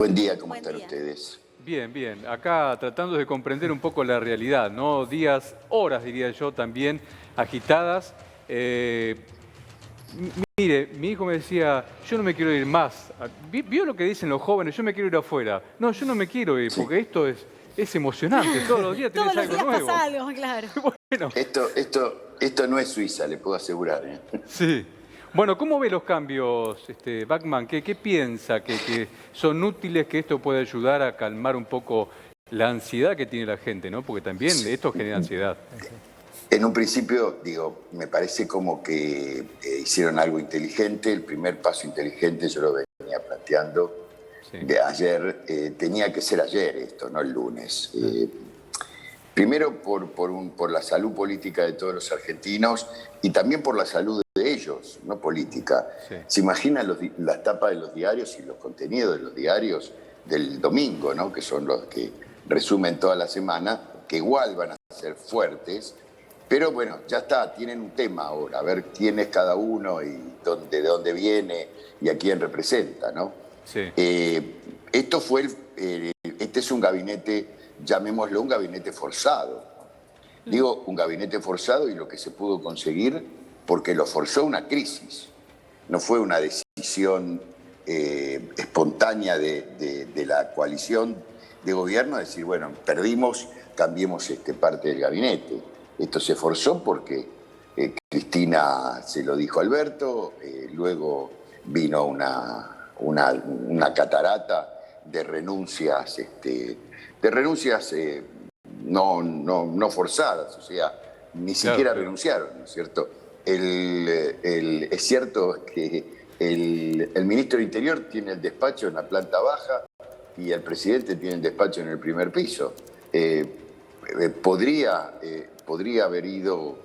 Buen día, ¿cómo Buen están día. ustedes? Bien, bien. Acá tratando de comprender un poco la realidad, ¿no? Días, horas, diría yo, también agitadas. Mire, mi hijo me decía, yo no me quiero ir más. ¿Vio lo que dicen los jóvenes? Yo me quiero ir afuera. No, yo no me quiero ir, Sí. porque esto es emocionante. Todos los días Todos tenés los algo días nuevo. pasa algo, claro. Bueno, Esto no es Suiza, le puedo asegurar, ¿eh? sí. Bueno, ¿cómo ve los cambios, Bachmann? ¿Qué piensa que son útiles, que esto puede ayudar a calmar un poco la ansiedad que tiene la gente, ¿no? Porque también esto genera ansiedad. En un principio, digo, me parece como que hicieron algo inteligente. El primer paso inteligente yo lo venía planteando Sí. de ayer. Tenía que ser ayer esto, no el lunes. Primero por la salud política de todos los argentinos y también por la salud de ellos, no política. Sí. ¿Se imaginan las tapas de los diarios y los contenidos de los diarios del domingo, ¿no? Que son los que resumen toda la semana, que igual van a ser fuertes, pero bueno, ya está, tienen un tema ahora, a ver quién es cada uno y de dónde viene y a quién representa, ¿no? Sí. Este es un gabinete, llamémoslo un gabinete forzado. Digo un gabinete forzado y lo que se pudo conseguir porque lo forzó una crisis. No fue una decisión espontánea de la coalición de gobierno, decir, bueno, perdimos, cambiemos parte del gabinete. Esto se forzó porque Cristina se lo dijo a Alberto, luego vino una catarata de renuncias, no forzadas, o sea, ni siquiera Claro. renunciaron, ¿no es cierto? Es cierto que el ministro del Interior tiene el despacho en la planta baja y el presidente tiene el despacho en el primer piso. Podría haber ido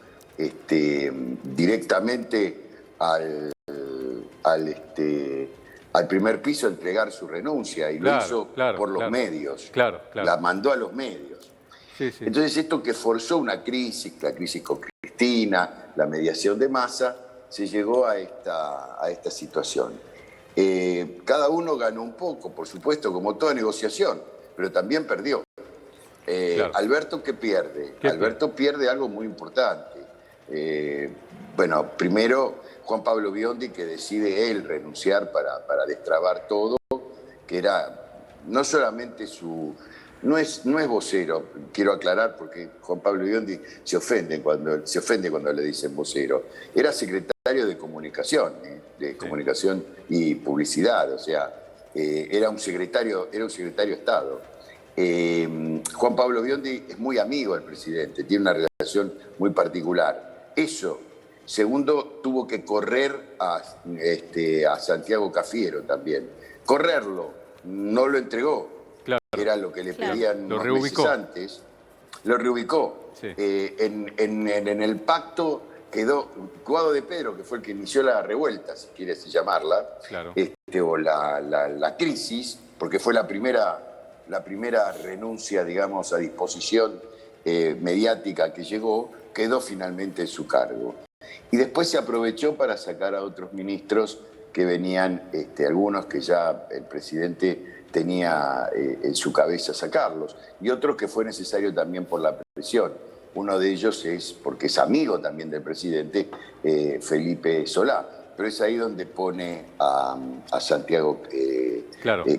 directamente al primer piso a entregar su renuncia y lo hizo por los medios. Claro. La mandó a los medios. Sí. Entonces esto que forzó una crisis, la crisis con Cristina, la mediación de Massa, se llegó a esta situación. Cada uno ganó un poco, por supuesto, como toda negociación, pero también perdió. Claro. Alberto, ¿qué pierde? ¿Qué Alberto pierde algo muy importante. Bueno, primero Juan Pablo Biondi, que decide él renunciar para destrabar todo, que era no solamente no es vocero, quiero aclarar porque Juan Pablo Biondi se ofende cuando le dicen vocero. Era secretario de comunicación y publicidad, o sea, era un secretario de Estado. Juan Pablo Biondi es muy amigo del presidente, tiene una relación muy particular. Eso. Segundo, tuvo que correr a Santiago Cafiero también. Correrlo, no lo entregó. Claro. Era lo que le pedían unos meses antes. Lo reubicó. Sí. En el pacto quedó Guado de Pedro, que fue el que inició la revuelta, si quieres llamarla, Claro. o la crisis, porque fue la primera renuncia, digamos, a disposición mediática que llegó, quedó finalmente en su cargo. Y después se aprovechó para sacar a otros ministros que venían, algunos que ya el presidente tenía en su cabeza sacarlos, y otros que fue necesario también por la presión. Uno de ellos es, porque es amigo también del presidente, Felipe Solá, pero es ahí donde pone a Santiago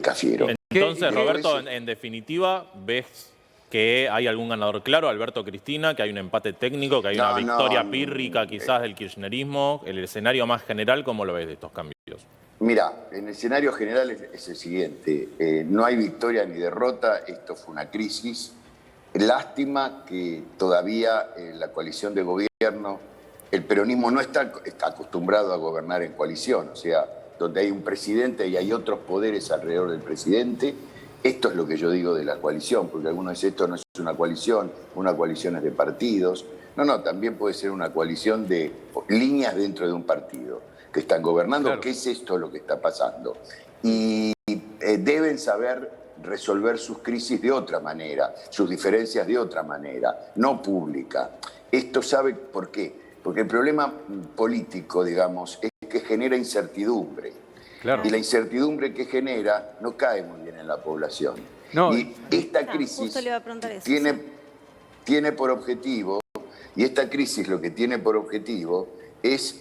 Cafiero. Entonces, Roberto, en definitiva, ¿ves que hay algún ganador claro, Alberto Cristina, que hay un empate técnico, que hay una victoria pírrica quizás del kirchnerismo? El escenario más general, ¿cómo lo ves de estos cambios? Mira, en el escenario general es el siguiente. No hay victoria ni derrota, esto fue una crisis. Lástima que todavía la coalición de gobierno, el peronismo no está acostumbrado a gobernar en coalición, o sea, donde hay un presidente y hay otros poderes alrededor del presidente. Esto es lo que yo digo de la coalición, porque algunos dicen esto no es una coalición es de partidos. No, también puede ser una coalición de líneas dentro de un partido que están gobernando. Claro. ¿Qué es esto lo que está pasando? Y deben saber resolver sus crisis de otra manera, sus diferencias de otra manera, no pública. Esto sabe por qué. Porque el problema político, digamos, es que genera incertidumbre. Claro. Y la incertidumbre que genera no cae muy bien en la población. No, y esta crisis justo le iba a preguntar eso, tiene por objetivo, y esta crisis lo que tiene por objetivo es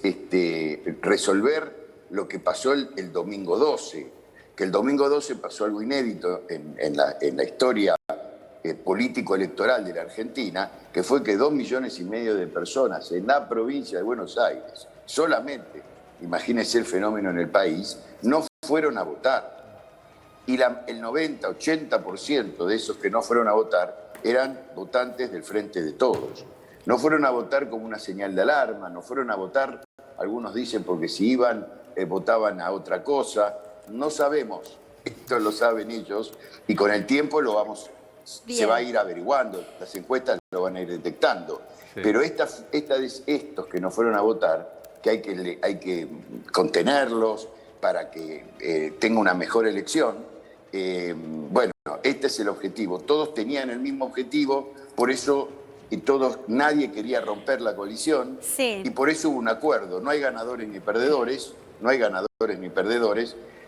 resolver lo que pasó el domingo 12, que el domingo 12 pasó algo inédito en la historia político-electoral de la Argentina, que fue que 2,5 millones de personas en la provincia de Buenos Aires, solamente, imagínense el fenómeno en el país, no fueron a votar. Y el 90-80% de esos que no fueron a votar eran votantes del Frente de Todos. No fueron a votar como una señal de alarma, no fueron a votar, algunos dicen porque si iban, votaban a otra cosa. No sabemos, esto lo saben ellos, y con el tiempo se va a ir averiguando, las encuestas lo van a ir detectando. Sí. Pero estos que no fueron a votar, que hay que contenerlos para que tenga una mejor elección, bueno, este es el objetivo. Todos tenían el mismo objetivo, por eso nadie quería romper la coalición, sí. Y por eso hubo un acuerdo. No hay ganadores ni perdedores,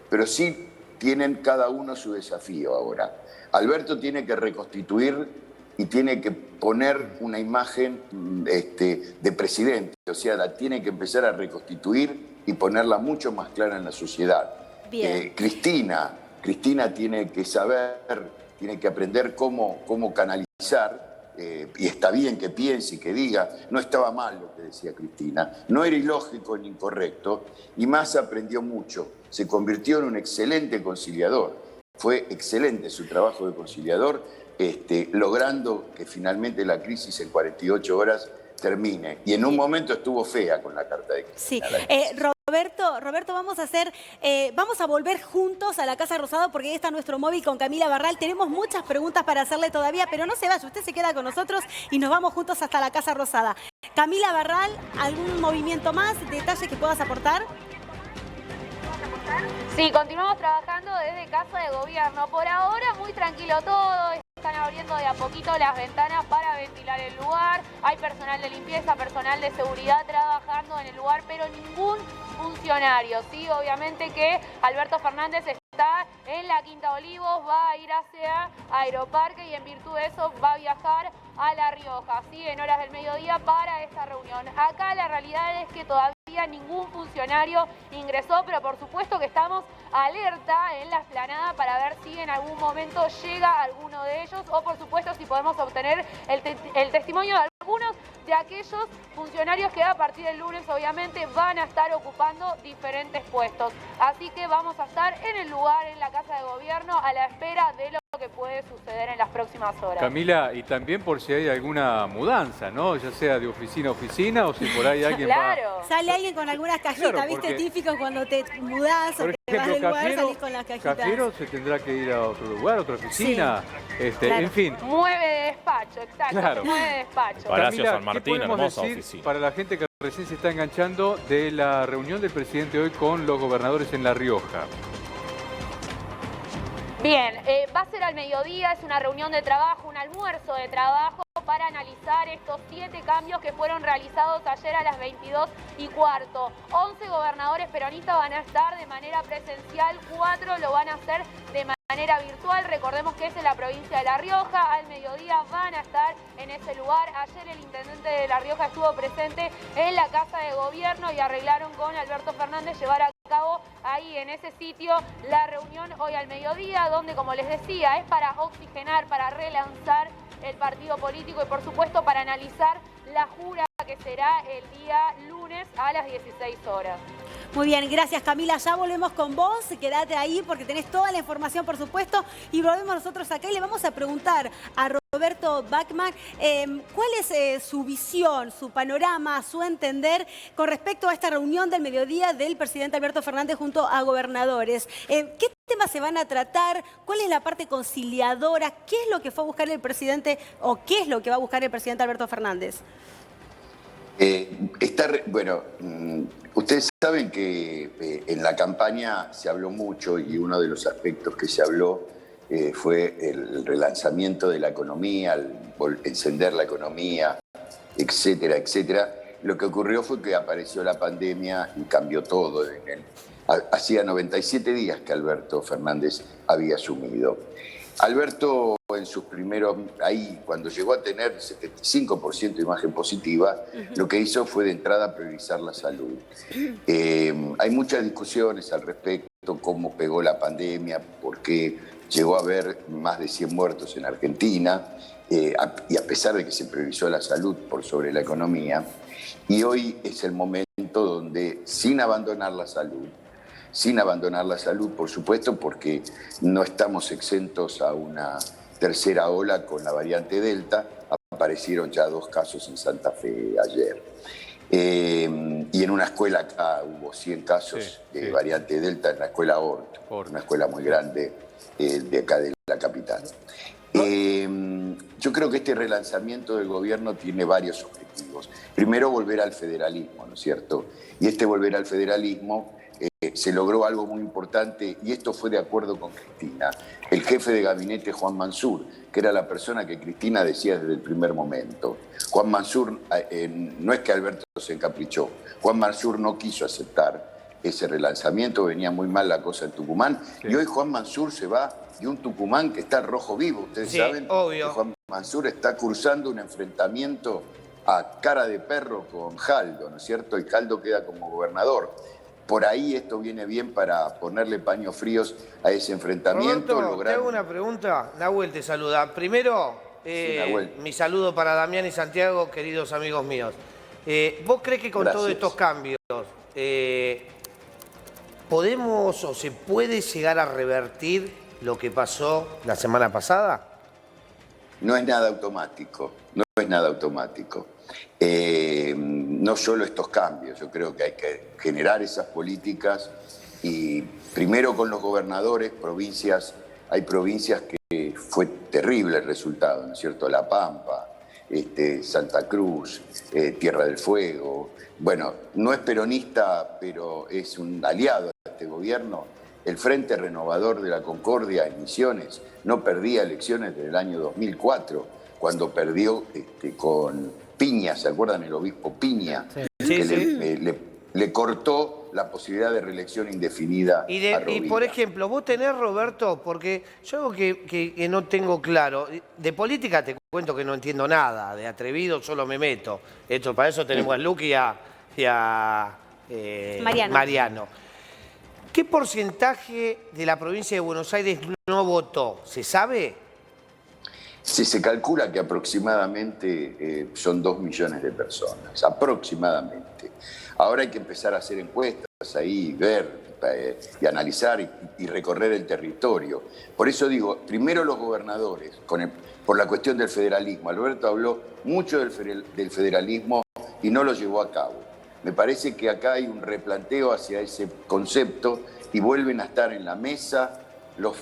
pero sí tienen cada uno su desafío ahora. Alberto tiene que reconstituir y tiene que poner una imagen de presidente, o sea, la tiene que empezar a reconstituir y ponerla mucho más clara en la sociedad. Cristina tiene que saber, tiene que aprender cómo canalizar, y está bien que piense y que diga, no estaba mal lo que decía Cristina, no era ilógico ni incorrecto, y más aprendió mucho, se convirtió en un excelente conciliador. Fue excelente su trabajo de conciliador, logrando que finalmente la crisis en 48 horas termine. Y en un momento estuvo fea con la carta de Cristina. Sí. Roberto, vamos a volver juntos a la Casa Rosada porque ahí está nuestro móvil con Camila Barral. Tenemos muchas preguntas para hacerle todavía, pero no se vaya, usted se queda con nosotros y nos vamos juntos hasta la Casa Rosada. Camila Barral, ¿algún movimiento más, detalle que puedas aportar? Sí, continuamos trabajando desde Casa de Gobierno. Por ahora muy tranquilo todo, están abriendo de a poquito las ventanas para ventilar el lugar. Hay personal de limpieza, personal de seguridad trabajando en el lugar, pero ningún funcionario. Sí, obviamente que Alberto Fernández está en la Quinta Olivos, va a ir hacia Aeroparque y en virtud de eso va a viajar a La Rioja, ¿sí? En horas del mediodía para esta reunión. Acá la realidad es que todavía ningún funcionario ingresó, pero por supuesto que estamos alerta en la explanada para ver si en algún momento llega alguno de ellos o por supuesto si podemos obtener el testimonio de algunos de aquellos funcionarios que a partir del lunes obviamente van a estar ocupando diferentes puestos. Así que vamos a estar en el lugar, en la Casa de Gobierno, a la espera de lo que puede suceder en las próximas horas. Camila, y también por si hay alguna mudanza, ¿no? Ya sea de oficina a oficina o si por ahí alguien claro. Sale alguien con algunas cajitas, claro, ¿viste? Típico cuando te mudás o te vas del lugar, salís con las cajitas. Cajero se tendrá que ir a otro lugar, a otra oficina, sí. Claro. En fin. Mueve de despacho, exacto, claro. Mueve de despacho. Palacio Camila, San Martín, hermosa oficina. Para la gente que recién se está enganchando de la reunión del presidente hoy con los gobernadores en La Rioja. Bien, va a ser al mediodía, es una reunión de trabajo, un almuerzo de trabajo para analizar estos 7 cambios que fueron realizados ayer a las 22:15. 11 gobernadores peronistas van a estar de manera presencial, 4 lo van a hacer de manera virtual. Recordemos que es en la provincia de La Rioja, al mediodía van a estar en ese lugar. Ayer el intendente de La Rioja estuvo presente en la Casa de Gobierno y arreglaron con Alberto Fernández llevar a cabo ahí en ese sitio la reunión hoy al mediodía, donde como les decía es para oxigenar, para relanzar el partido político y por supuesto para analizar la jura que será el día lunes a las 16 horas. Muy bien, gracias Camila. Ya volvemos con vos, quédate ahí porque tenés toda la información, por supuesto, y volvemos nosotros acá y le vamos a preguntar a Roberto Bachmann cuál es su visión, su panorama, su entender con respecto a esta reunión del mediodía del presidente Alberto Fernández junto a gobernadores. ¿Qué temas se van a tratar? ¿Cuál es la parte conciliadora? ¿Qué es lo que fue a buscar el presidente o qué es lo que va a buscar el presidente Alberto Fernández? Bueno, ustedes saben que en la campaña se habló mucho y uno de los aspectos que se habló fue el relanzamiento de la economía, el encender la economía, etcétera, etcétera. Lo que ocurrió fue que apareció la pandemia y cambió todo. Hacía 97 días que Alberto Fernández había asumido. Alberto, en sus primeros, ahí cuando llegó a tener 75% de imagen positiva, lo que hizo fue de entrada priorizar la salud. Hay muchas discusiones al respecto, cómo pegó la pandemia, por qué llegó a haber más de 100 muertos en Argentina, y a pesar de que se priorizó la salud por sobre la economía. Y hoy es el momento donde, sin abandonar la salud, por supuesto, porque no estamos exentos a una tercera ola con la variante Delta. Aparecieron ya 2 casos en Santa Fe ayer. Y en una escuela acá hubo 100 casos de variante Delta en la escuela Hort, una escuela muy grande de acá de la capital. Yo creo que este relanzamiento del gobierno tiene varios objetivos. Primero, volver al federalismo, ¿no es cierto? Y este volver al federalismo se logró algo muy importante, y esto fue de acuerdo con Cristina. El jefe de gabinete, Juan Mansur, que era la persona que Cristina decía desde el primer momento. Juan Mansur, no es que Alberto se encaprichó, Juan Mansur no quiso aceptar ese relanzamiento, venía muy mal la cosa en Tucumán, y hoy Juan Mansur se va de un Tucumán que está rojo vivo. Ustedes saben obvio. que Juan Mansur está cursando un enfrentamiento a cara de perro con Jaldo, ¿no es cierto? Y Jaldo queda como gobernador. Por ahí esto viene bien para ponerle paños fríos a ese enfrentamiento. Roberto, te hago una pregunta. Nahuel te saluda. Primero, mi saludo para Damián y Santiago, queridos amigos míos. ¿Vos crees que con todos estos cambios podemos o se puede llegar a revertir lo que pasó la semana pasada? No es nada automático, no es nada automático. No solo estos cambios, yo creo que hay que generar esas políticas y primero con los gobernadores, hay provincias que fue terrible el resultado, ¿no es cierto? La Pampa, Santa Cruz, Tierra del Fuego. Bueno, no es peronista, pero es un aliado de este gobierno. El Frente Renovador de la Concordia en Misiones no perdía elecciones desde el año 2004, cuando perdió con Piña, ¿se acuerdan? El obispo Piña, le cortó la posibilidad de reelección indefinida a Rovira. Y por ejemplo, vos tenés, Roberto, porque yo algo que no tengo claro, de política te cuento que no entiendo nada, de atrevido solo me meto. Para eso tenemos a Luqui y a Mariano. ¿Qué porcentaje de la provincia de Buenos Aires no votó? ¿Se sabe? Sí, se calcula que aproximadamente son 2 millones de personas, aproximadamente. Ahora hay que empezar a hacer encuestas ahí, ver y analizar y recorrer el territorio. Por eso digo, primero los gobernadores, por la cuestión del federalismo. Alberto habló mucho del federalismo y no lo llevó a cabo. Me parece que acá hay un replanteo hacia ese concepto y vuelven a estar en la mesa los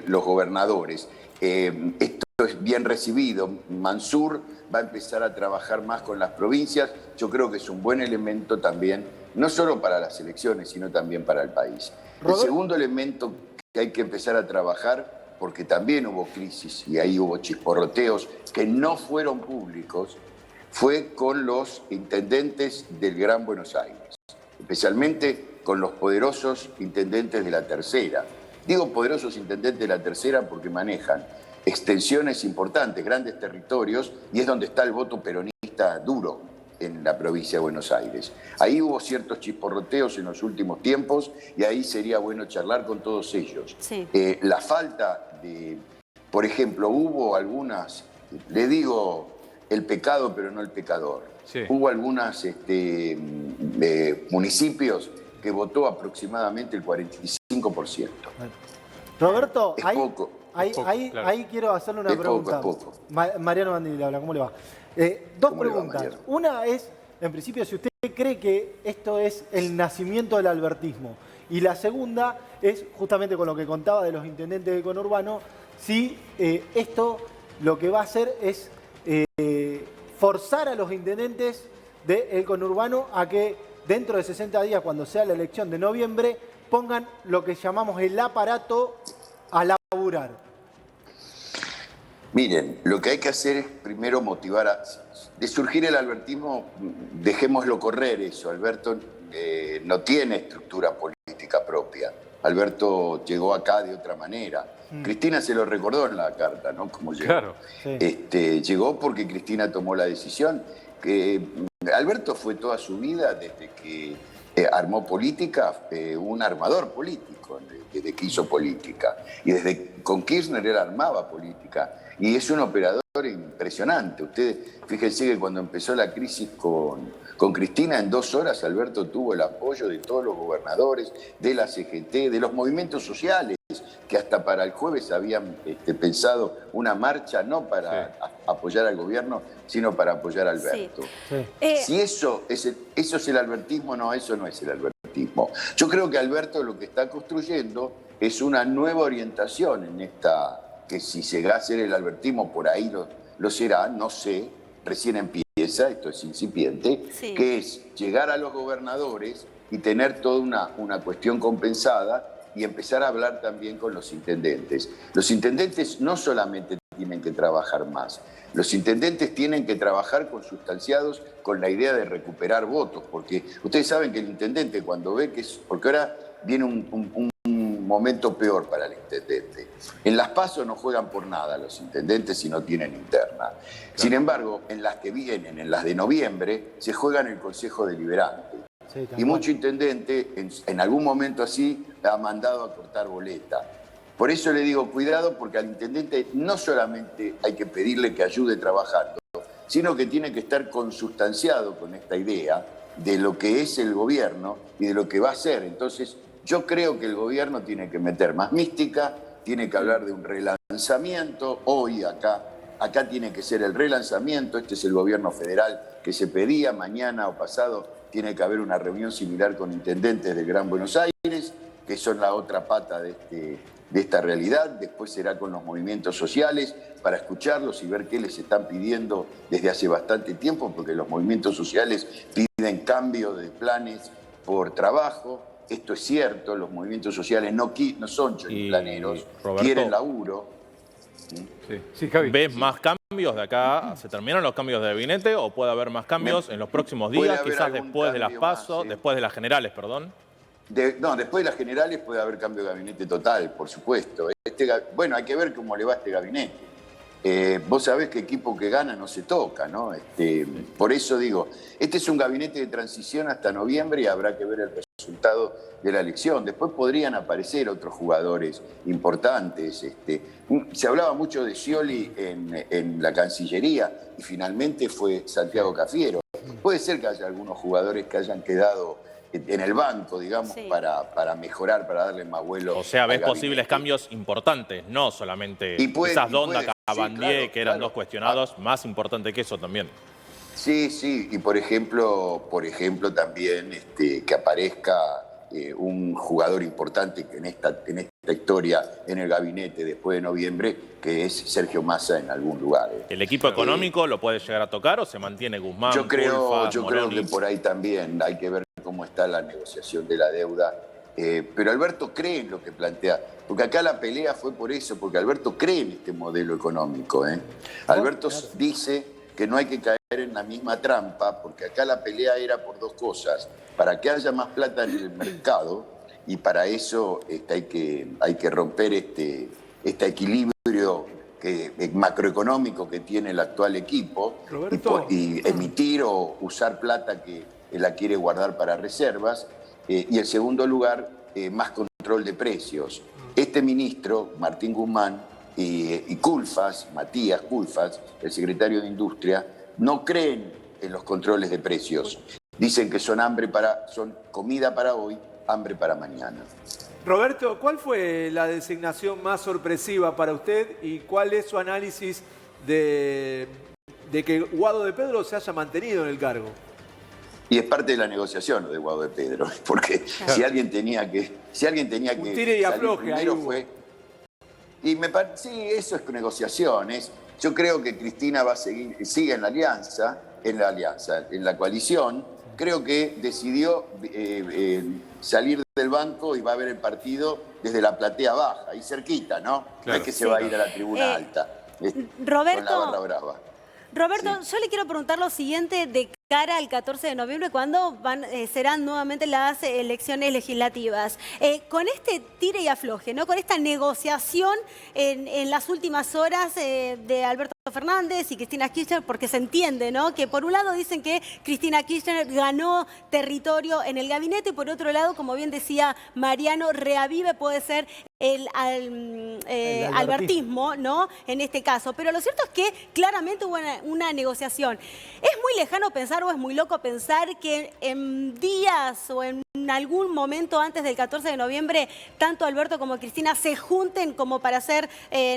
gobernadores. Esto es bien recibido. Mansur va a empezar a trabajar más con las provincias. Yo creo que es un buen elemento también, no solo para las elecciones, sino también para el país. El segundo elemento que hay que empezar a trabajar, porque también hubo crisis y ahí hubo chisporroteos que no fueron públicos, fue con los intendentes del Gran Buenos Aires, especialmente con los poderosos intendentes de la Tercera. Digo poderosos intendentes de la Tercera porque manejan extensiones importantes, grandes territorios, y es donde está el voto peronista duro en la provincia de Buenos Aires. Ahí hubo ciertos chisporroteos en los últimos tiempos y ahí sería bueno charlar con todos ellos. Sí. La falta de, por ejemplo, hubo algunas, le digo el pecado pero no el pecador, hubo algunos municipios que votó aproximadamente el 45%. Roberto, es poco. Ahí quiero hacerle una pregunta. Es poco. Mariano Bandini le habla, ¿cómo le va? Dos preguntas. Una es, en principio, si usted cree que esto es el nacimiento del albertismo. Y la segunda es, justamente con lo que contaba de los intendentes del conurbano, si esto lo que va a hacer es forzar a los intendentes del conurbano a que dentro de 60 días, cuando sea la elección de noviembre, pongan lo que llamamos el aparato a laburar. Miren, lo que hay que hacer es primero motivar de surgir el albertismo, dejémoslo correr eso. Alberto no tiene estructura política propia. Alberto llegó acá de otra manera. Cristina se lo recordó en la carta, ¿no? Como llegó. Claro. Sí. Llegó porque Cristina tomó la decisión. Alberto fue toda su vida, desde que armó política, un armador político, desde que hizo política. Y desde con Kirchner él armaba política. Y es un operador impresionante. Ustedes, fíjense que cuando empezó la crisis con Cristina, en 2 horas Alberto tuvo el apoyo de todos los gobernadores, de la CGT, de los movimientos sociales, que hasa para el jueves habían pensado una marcha no para apoyar al gobierno, sino para apoyar a Alberto. Sí. Si eso es el albertismo, no, eso no es el albertismo. Yo creo que Alberto lo que está construyendo es una nueva orientación en esta, que si llega a ser el albertismo, por ahí lo será, no sé, recién empieza, esto es incipiente, que es llegar a los gobernadores y tener toda una cuestión compensada y empezar a hablar también con los intendentes. Los intendentes no solamente tienen que trabajar más, los intendentes tienen que trabajar consustanciados con la idea de recuperar votos, porque ustedes saben que el intendente cuando ve que es, porque ahora viene un momento peor para el intendente. En las PASO no juegan por nada los intendentes si no tienen interna. Sin embargo, en las que vienen, en las de noviembre, se juega en el Consejo Deliberante. Sí, y mucho intendente, en algún momento así, ha mandado a cortar boleta. Por eso le digo, cuidado, porque al intendente no solamente hay que pedirle que ayude trabajando, sino que tiene que estar consustanciado con esta idea de lo que es el gobierno y de lo que va a ser. Entonces, yo creo que el gobierno tiene que meter más mística, tiene que hablar de un relanzamiento. Hoy acá tiene que ser el relanzamiento. Este es el gobierno federal que se pedía. Mañana o pasado tiene que haber una reunión similar con intendentes del Gran Buenos Aires, que son la otra pata de esta realidad. Después será con los movimientos sociales para escucharlos y ver qué les están pidiendo desde hace bastante tiempo, porque los movimientos sociales piden cambio de planes por trabajo. Esto es cierto, los movimientos sociales no son choriplaneros, quieren laburo. Sí, Javi. ¿Ves más cambios de acá? ¿Se terminaron los cambios de gabinete o puede haber más cambios en los próximos días, quizás después de las PASO, después de las generales, perdón? Después de las generales puede haber cambio de gabinete total, por supuesto. Bueno, hay que ver cómo le va a este gabinete. Vos sabés que equipo que gana no se toca, ¿no? Por eso digo, este es un gabinete de transición hasta noviembre y habrá que ver el resultado de la elección. Después podrían aparecer otros jugadores importantes. Se hablaba mucho de Scioli en la Cancillería y finalmente fue Santiago Cafiero. Puede ser que haya algunos jugadores que hayan quedado en el banco, digamos, para mejorar, para darle más vuelo. O sea, ves posibles cambios importantes, no solamente quizás Donda, Cabandier, que eran dos cuestionados, más importante que eso también. Sí, y por ejemplo también que aparezca un jugador importante que en esta historia en el gabinete después de noviembre, que es Sergio Massa en algún lugar. ¿El equipo económico lo puede llegar a tocar o se mantiene Guzmán? Yo creo Moroni? que por ahí también hay que ver cómo está la negociación de la deuda. Pero Alberto cree en lo que plantea, porque acá la pelea fue por eso, porque Alberto cree en este modelo económico. Alberto dice que no hay que caer en la misma trampa, porque acá la pelea era por 2 cosas: para que haya más plata en el mercado, y para eso hay que romper este equilibrio macroeconómico que tiene el actual equipo, y emitir o usar plata que la quiere guardar para reservas, y en segundo lugar, más control de precios. Este ministro, Martín Guzmán, y Culfas, Matías Culfas, el secretario de Industria, no creen en los controles de precios. Dicen que son comida para hoy, hambre para mañana. Roberto, ¿cuál fue la designación más sorpresiva para usted y cuál es su análisis de que Guado de Pedro se haya mantenido en el cargo? Y es parte de la negociación lo de Guado de Pedro, porque si alguien tenía que un tire y afloje primero fue. Y sí, eso es negociación. Yo creo que Cristina va a sigue en la alianza, en la coalición. Creo que decidió salir del banco y va a ver el partido desde la platea baja, ahí cerquita, ¿no? Claro. No es que se va a ir a la tribuna alta. Roberto, con la barra brava. Roberto, yo le quiero preguntar lo siguiente de cara al 14 de noviembre, cuando serán nuevamente las elecciones legislativas. Con este tire y afloje, ¿no? Con esta negociación en las últimas horas de Alberto Fernández y Cristina Kirchner, porque se entiende, ¿no? Que por un lado dicen que Cristina Kirchner ganó territorio en el gabinete y por otro lado, como bien decía Mariano, reavive puede ser el albertismo, ¿no? En este caso. Pero lo cierto es que claramente hubo una negociación. Es muy lejano pensar o es muy loco pensar que en días o en algún momento antes del 14 de noviembre, tanto Alberto como Cristina se junten como para hacer,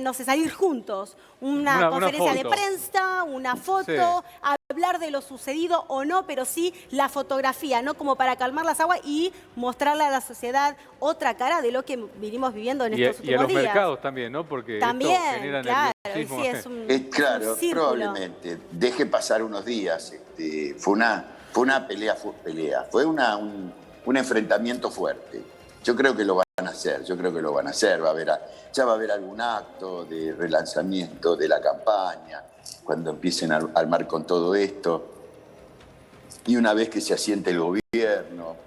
no sé, salir juntos. Una conferencia de prensa, una foto, hablar de lo sucedido o no, pero sí la fotografía, ¿no? Como para calmar las aguas y mostrarle a la sociedad otra cara de lo que vinimos viviendo en estos últimos días. Y a los mercados también, ¿no? Porque también, esto genera claro, nerviosismo. sí, es un círculo. Probablemente. Deje pasar unos días. Fue una pelea, fue un enfrentamiento fuerte. Yo creo que lo van a hacer, ya va a haber algún acto de relanzamiento de la campaña, cuando empiecen a armar con todo esto. Y una vez que se asiente el gobierno,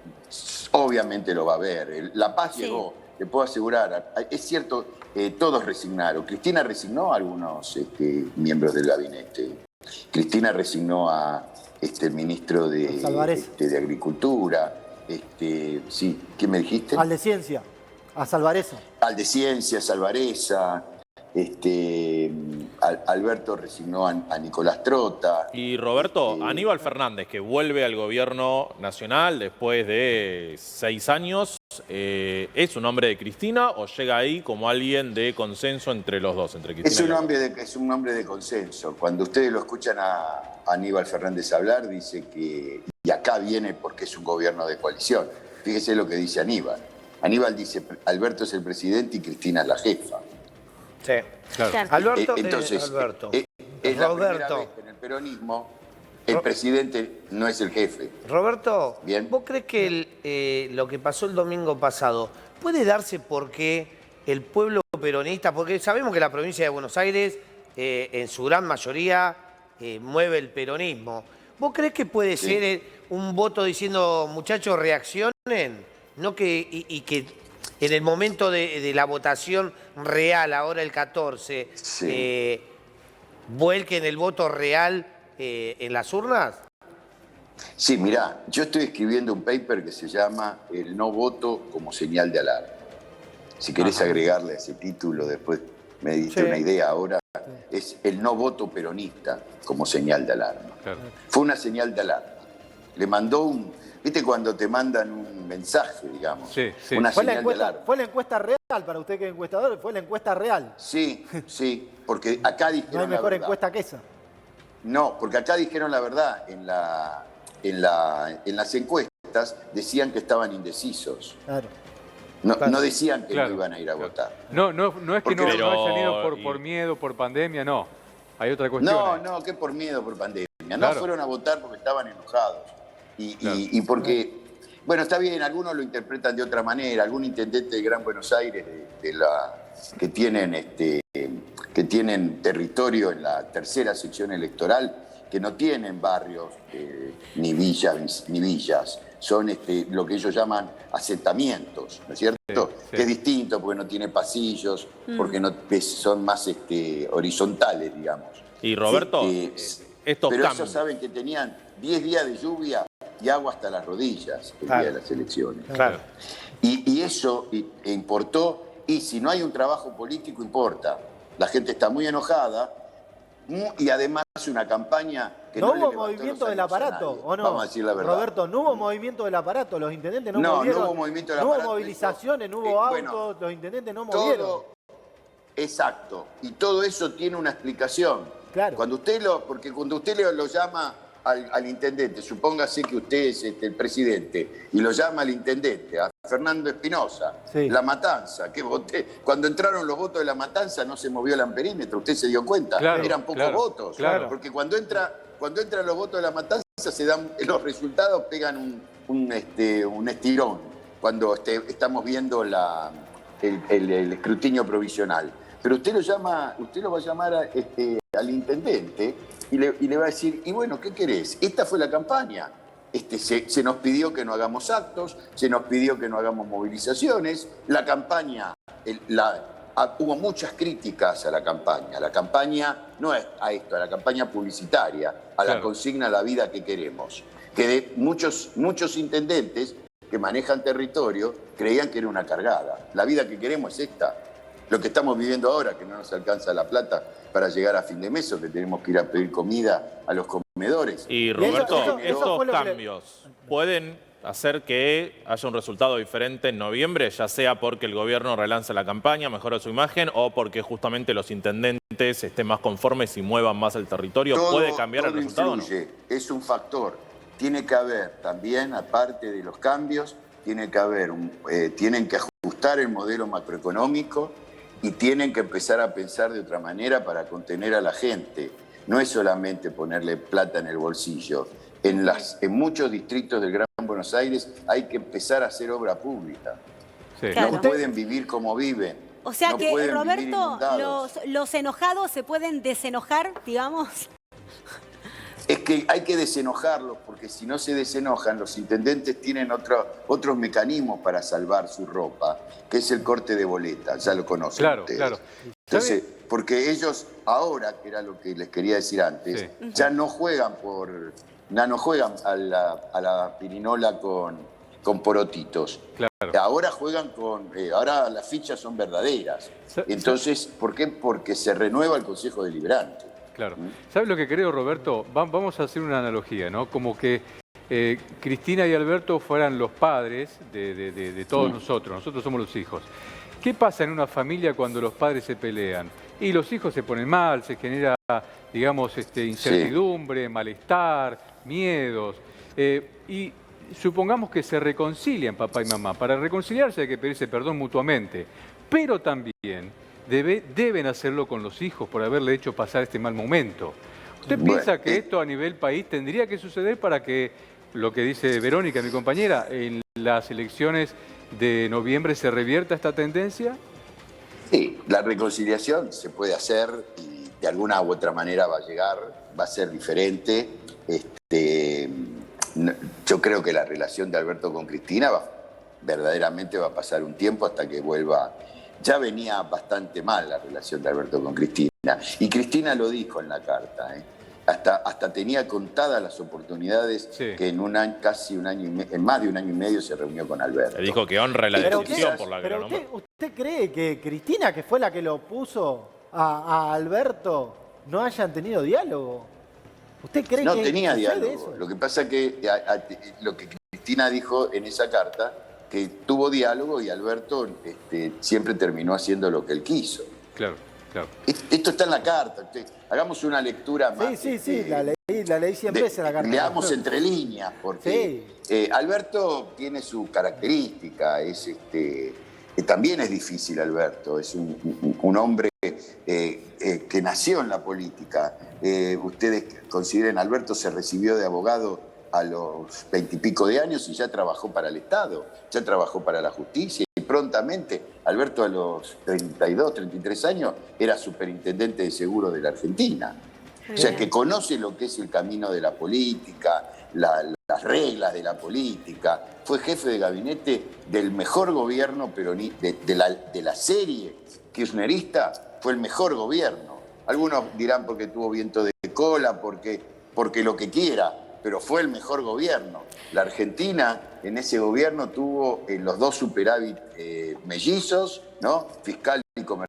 obviamente lo va a haber. La paz llegó, te puedo asegurar. Es cierto, todos resignaron. Cristina resignó a algunos miembros del gabinete. Cristina resignó a el ministro de Agricultura. Sí, ¿qué me dijiste? Al de Ciencia, a Salvareza. Al de Ciencia, Salvareza. Alberto resignó a Nicolás Trota. Y Roberto, Aníbal Fernández, que vuelve al gobierno nacional después de 6 años, ¿es un hombre de Cristina o llega ahí como alguien de consenso entre los dos, entre Cristina es un hombre de consenso. Cuando ustedes lo escuchan a Aníbal Fernández hablar, dice que, y acá viene porque es un gobierno de coalición. Fíjese lo que dice Aníbal. Aníbal dice, Alberto es el presidente y Cristina es la jefa. Sí, claro. Alberto, entonces, Alberto. Es la primera vez que en el peronismo el presidente no es el jefe. Roberto, Bien. ¿Vos crees que lo que pasó el domingo pasado puede darse porque el pueblo peronista, porque sabemos que la provincia de Buenos Aires en su gran mayoría mueve el peronismo? ¿Vos crees que puede ser un voto diciendo, muchachos, reaccionen? No y que en el momento de la votación real, ahora el 14, vuelquen el voto real en las urnas? Sí, mirá, yo estoy escribiendo un paper que se llama El no voto como señal de alarma. Si querés agregarle a ese título, después me diste una idea ahora, es el no voto peronista como señal de alarma. Claro. Fue una señal de alarma. Le mandó ¿viste cuando te mandan un mensaje, digamos? Sí. Una ¿Fue señal de alarma. ¿Fue la encuesta real para usted que es encuestador? ¿Fue la encuesta real? Sí, porque acá dijeron No hay mejor la verdad. encuesta que esa. No, porque acá dijeron la verdad. En las encuestas decían que estaban indecisos. Claro. No decían que no iban a ir a votar. No es que no hayan ido por y- miedo, por pandemia, no. Hay otra cuestión. No, que por miedo, por pandemia. No Claro. fueron a votar porque estaban enojados. Y porque, bueno, está bien, algunos lo interpretan de otra manera. Algún intendente de Gran Buenos Aires que tienen territorio en la tercera sección electoral, que no tienen barrios ni villas, son lo que ellos llaman asentamientos, ¿no es cierto? Sí. Que es distinto porque no tiene pasillos, porque son más horizontales, digamos. Y Roberto, estos pero cambios. ellos saben que tenían 10 días de lluvia y agua hasta las rodillas el día de las elecciones. Claro. Y eso importó, y si no hay un trabajo político, importa. La gente está muy enojada y además una campaña que ¿No no hubo le levantó movimiento los del ánimos a aparato nadie. o no? Vamos a decir la verdad. Roberto, ¿no hubo movimiento del aparato? Los intendentes no No movieron. hubo movimiento del No hubo aparato. movilizaciones, no hubo Bueno, autos, los intendentes no movieron. Exacto. Y todo eso tiene una explicación. Claro. Porque cuando usted lo llama al intendente, supóngase que usted es el presidente, y lo llama al intendente, a Fernando Espinosa, La Matanza, cuando entraron los votos de La Matanza no se movió el amperímetro, ¿usted se dio cuenta? Claro, Eran pocos claro, votos. claro. Porque cuando entran los votos de La Matanza, se dan los resultados, pegan un estirón, cuando estamos viendo el escrutinio provisional. Pero usted lo va a llamar al al intendente y le va a decir, y bueno, ¿qué querés? Esta fue la campaña. Se nos pidió que no hagamos actos, se nos pidió que no hagamos movilizaciones. La campaña, hubo muchas críticas a la campaña. La campaña, no a esto, a la campaña publicitaria, a la consigna La vida que queremos. Que de muchos intendentes que manejan territorio creían que era una cargada. La vida que queremos es esta. Lo que estamos viviendo ahora, que no nos alcanza la plata para llegar a fin de mes, o que tenemos que ir a pedir comida a los comedores. Y Roberto, eso estos fue lo que cambios pueden hacer que haya un resultado diferente en noviembre, ya sea porque el gobierno relance la campaña, mejora su imagen, o porque justamente los intendentes estén más conformes y muevan más el territorio. ¿Puede cambiar el resultado influye, o no? Es un factor. Tiene que haber también, aparte de los cambios, tienen que ajustar el modelo macroeconómico y tienen que empezar a pensar de otra manera para contener a la gente. No es solamente ponerle plata en el bolsillo. En muchos distritos del Gran Buenos Aires hay que empezar a hacer obra pública. Sí. Claro. No pueden vivir como viven. O sea no que, pueden vivir Roberto, inundados. los enojados se pueden desenojar, digamos. Es que hay que desenojarlos, porque si no se desenojan, los intendentes tienen otros mecanismos para salvar su ropa, que es el corte de boleta, ya lo conocen ustedes. Claro. Entonces, porque ellos ahora, que era lo que les quería decir antes, ya no juegan a la pirinola con porotitos. Claro. Ahora juegan ahora las fichas son verdaderas. Entonces, ¿por qué? Porque se renueva el Consejo Deliberante. Claro. ¿Sabes lo que creo, Roberto? Vamos a hacer una analogía, ¿no? Como que Cristina y Alberto fueran los padres de todos nosotros. Nosotros somos los hijos. ¿Qué pasa en una familia cuando los padres se pelean? Y los hijos se ponen mal, se genera, digamos, incertidumbre, malestar, miedos. Y supongamos que se reconcilian papá y mamá. Para reconciliarse hay que pedirse perdón mutuamente. Pero también deben hacerlo con los hijos por haberle hecho pasar este mal momento. ¿Usted piensa que esto a nivel país tendría que suceder para que, lo que dice Verónica, mi compañera, en las elecciones de noviembre se revierta esta tendencia? Sí, la reconciliación se puede hacer y de alguna u otra manera va a llegar, va a ser diferente. Yo creo que la relación de Alberto con Cristina verdaderamente va a pasar un tiempo hasta que vuelva. Ya venía bastante mal la relación de Alberto con Cristina. Y Cristina lo dijo en la carta. Hasta tenía contadas las oportunidades que en más de un año y medio se reunió con Alberto. Le dijo que honra la decisión por la que lo nombró. ¿Usted cree que Cristina, que fue la que lo puso a Alberto, no hayan tenido diálogo? ¿Usted cree no que tenía sucede diálogo? eso? Lo que pasa es que lo que Cristina dijo en esa carta, que tuvo diálogo y Alberto siempre terminó haciendo lo que él quiso. Claro. Esto está en la carta. Hagamos una lectura más. Sí, la leí 100 veces la carta. Leamos entre líneas, porque Alberto tiene su característica. También es difícil Alberto. Es un hombre que nació en la política. Ustedes consideren, Alberto se recibió de abogado a los 20 y pico de años y ya trabajó para el Estado, ya trabajó para la justicia y prontamente Alberto a los 32, 33 años era superintendente de seguros de la Argentina. O sea que conoce lo que es el camino de la política, las reglas de la política. Fue jefe de gabinete del mejor gobierno de la serie kirchnerista, fue el mejor gobierno. Algunos dirán porque tuvo viento de cola, porque lo que quiera, pero fue el mejor gobierno. La Argentina en ese gobierno tuvo los dos superávit mellizos, ¿no? Fiscal